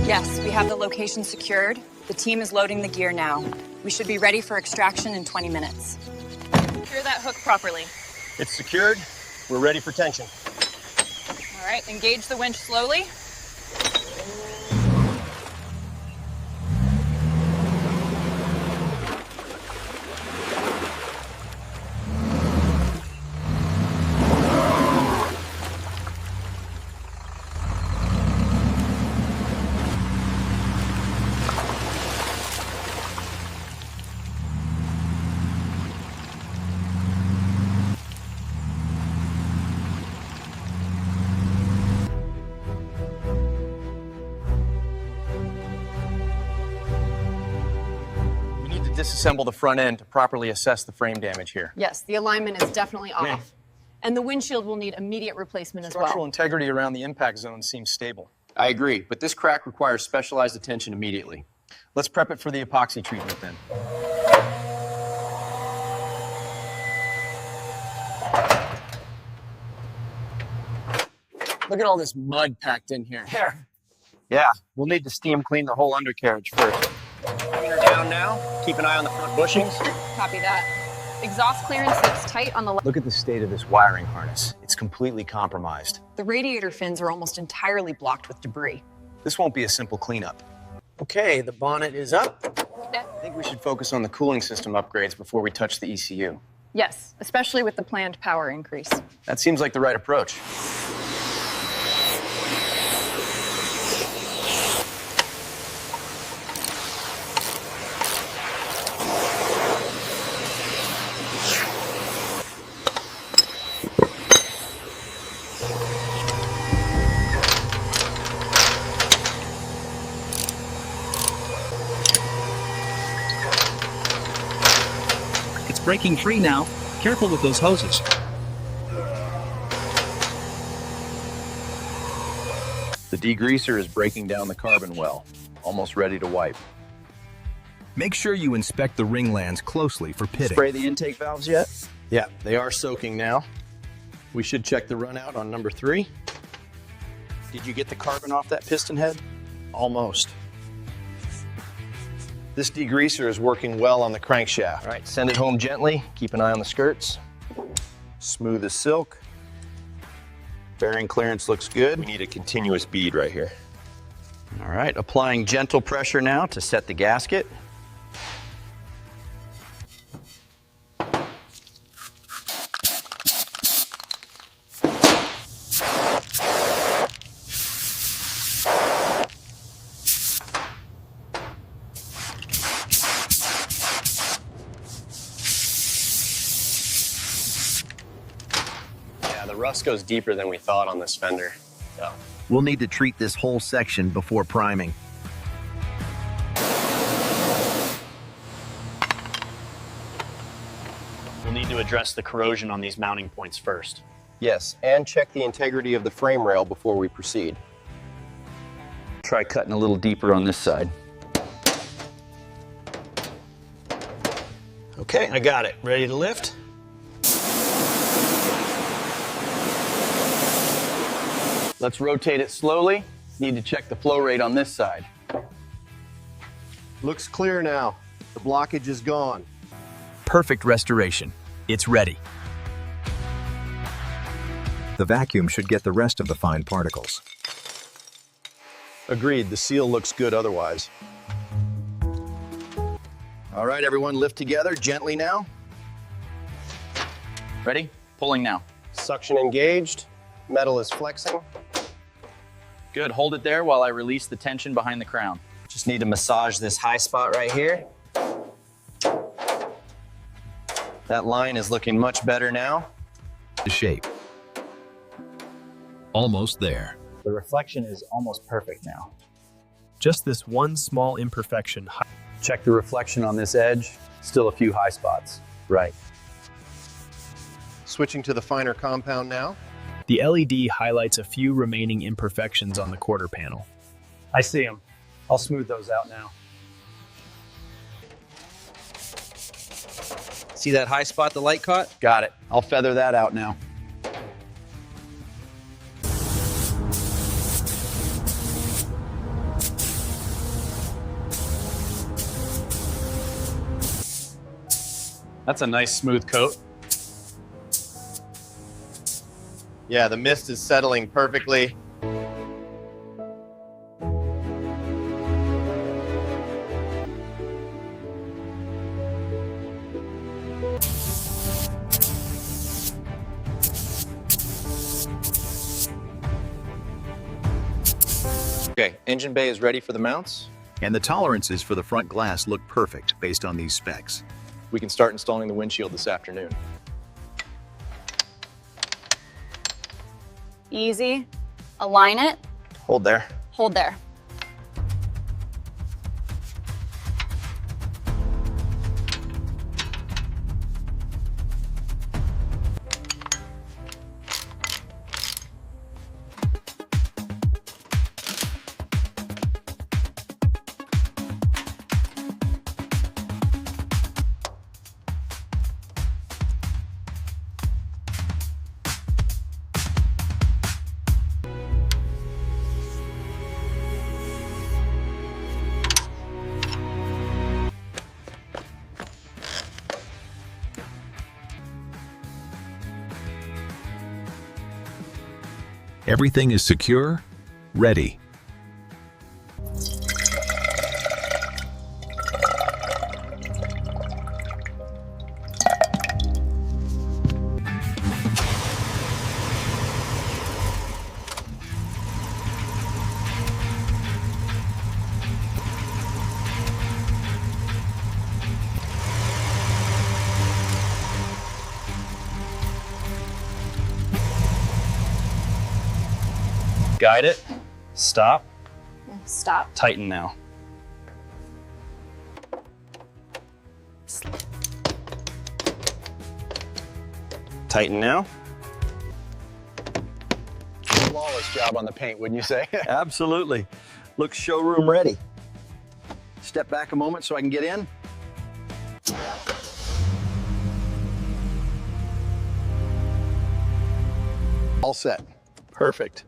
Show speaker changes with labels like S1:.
S1: Yes, we have the location secured. The team is loading the gear now. We should be ready for extraction in 20 minutes. Secure that hook properly.
S2: It's secured. We're ready for tension.
S1: All right, engage the winch slowly.
S2: Disassemble the front end to properly assess the frame damage here.
S3: Yes, the alignment is definitely off. And the windshield will need immediate replacement as well.
S2: Structural integrity around the impact zone seems stable.
S4: I agree, but this crack requires specialized attention immediately.
S2: Let's prep it for the epoxy treatment then. Look at all this mud packed in here.
S5: Yeah, we'll need to steam clean the whole undercarriage first.
S2: Bring her down now. Keep an eye on the front bushings.
S3: Copy that. Exhaust clearance looks tight on the left.
S2: Look at the state of this wiring harness. It's completely compromised.
S1: The radiator fins are almost entirely blocked with debris.
S2: This won't be a simple cleanup.
S5: Okay, the bonnet is up.
S2: I think we should focus on the cooling system upgrades before we touch the ECU.
S3: Yes, especially with the planned power increase.
S2: That seems like the right approach.
S6: Breaking free now. Careful with those hoses.
S4: The degreaser is breaking down the carbon well, almost ready to wipe.
S7: Make sure you inspect the ring lands closely for pitting.
S5: Spray the intake valves yet?
S2: Yeah, they are soaking now. We should check the run out on number 3.
S5: Did you get the carbon off that piston head?
S2: Almost. This degreaser is working well on the crankshaft. All right, send it home gently. Keep an eye on the skirts.
S5: Smooth as silk. Bearing clearance looks good.
S4: We need a continuous bead right here.
S5: All right, applying gentle pressure now to set the gasket.
S2: The rust goes deeper than we thought on this fender. Yeah.
S7: We'll need to treat this whole section before priming.
S8: We'll need to address the corrosion on these mounting points first.
S2: Yes, and check the integrity of the frame rail before we proceed.
S4: Try cutting a little deeper on this side.
S5: Okay, I got it. Ready to lift?
S2: Let's rotate it slowly. Need to check the flow rate on this side.
S9: Looks clear now. The blockage is gone.
S7: Perfect restoration. It's ready.
S10: The vacuum should get the rest of the fine particles.
S9: Agreed, the seal looks good otherwise.
S5: All right, everyone, lift together gently now.
S4: Ready? Pulling now.
S2: Suction engaged. Metal is flexing.
S4: Good, hold it there while I release the tension behind the crown.
S2: Just need to massage this high spot right here. That line is looking much better now.
S7: The shape. Almost there.
S8: The reflection is almost perfect now.
S6: Just this one small imperfection.
S4: Check the reflection on this edge. Still a few high spots. Right.
S9: Switching to the finer compound now.
S6: The LED highlights a few remaining imperfections on the quarter panel.
S8: I see them. I'll smooth those out now.
S5: See that high spot the light caught?
S4: Got it. I'll feather that out now.
S8: That's a nice smooth coat.
S9: Yeah, the mist is settling perfectly.
S2: Okay, engine bay is ready for the mounts.
S10: And the tolerances for the front glass look perfect based on these specs.
S2: We can start installing the windshield this afternoon.
S1: Easy. Align it.
S2: Hold there.
S1: Hold there.
S10: Everything is secure, ready.
S8: Guide it. Stop.
S3: Stop.
S8: Tighten now.
S2: Tighten now. Flawless job on the paint, wouldn't you say?
S5: Absolutely. Looks showroom ready. Step back a moment so I can get in.
S2: All set.
S5: Perfect.